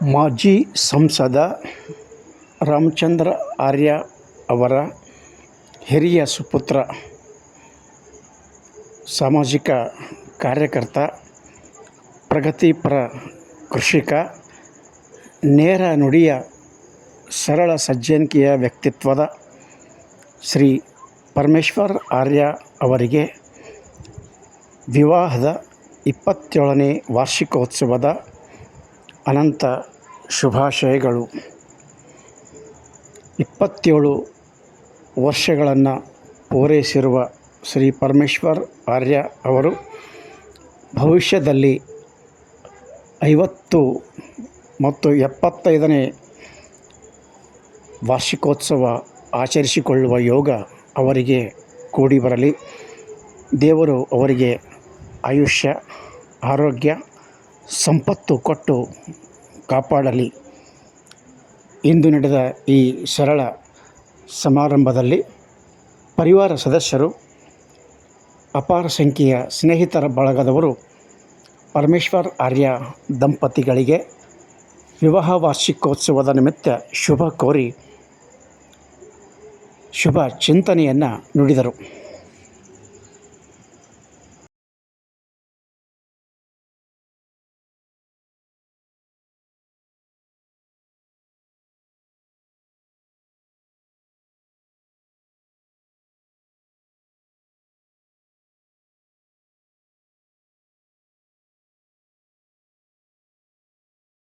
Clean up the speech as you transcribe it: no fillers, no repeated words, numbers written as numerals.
ಮಾಜಿ ಸಂಸದ ರಾಮಚಂದ್ರ ಆರ್ಯ ಅವರ ಹಿರಿಯ ಸುಪುತ್ರ, ಸಾಮಾಜಿಕ ಕಾರ್ಯಕರ್ತ, ಪ್ರಗತಿಪರ ಕೃಷಿಕ, ನೇರ ನುಡಿಯ ಸರಳ ಸಜ್ಜನಿಕೆಯ ವ್ಯಕ್ತಿತ್ವದ ಶ್ರೀ ಪರಮೇಶ್ವರ್ ಆರ್ಯ ಅವರಿಗೆ ವಿವಾಹದ 27ನೇ ವಾರ್ಷಿಕೋತ್ಸವದ ಅನಂತ ಶುಭಾಶಯಗಳು. 27 ವರ್ಷಗಳನ್ನು ಪೂರೈಸಿರುವ ಶ್ರೀ ಪರಮೇಶ್ವರ್ ಆರ್ಯ ಅವರು ಭವಿಷ್ಯದಲ್ಲಿ 50 ಮತ್ತು 75ನೇ ವಾರ್ಷಿಕೋತ್ಸವ ಆಚರಿಸಿಕೊಳ್ಳುವ ಯೋಗ ಅವರಿಗೆ ಕೂಡಿ ಬರಲಿ. ದೇವರು ಅವರಿಗೆ ಆಯುಷ್ಯ, ಆರೋಗ್ಯ, ಸಂಪತ್ತು ಕೊಟ್ಟು ಕಾಪಾಡಲಿ. ಇಂದು ನಡೆದ ಈ ಸರಳ ಸಮಾರಂಭದಲ್ಲಿ ಪರಿವಾರ ಸದಸ್ಯರು, ಅಪಾರ ಸಂಖ್ಯೆಯ ಸ್ನೇಹಿತರ ಬಳಗದವರು ಪರಮೇಶ್ವರ್ ಆರ್ಯ ದಂಪತಿಗಳಿಗೆ ವಿವಾಹ ವಾರ್ಷಿಕೋತ್ಸವದ ನಿಮಿತ್ತ ಶುಭ ಕೋರಿ ಶುಭ ಚಿಂತನೆಯನ್ನು ನುಡಿದರು.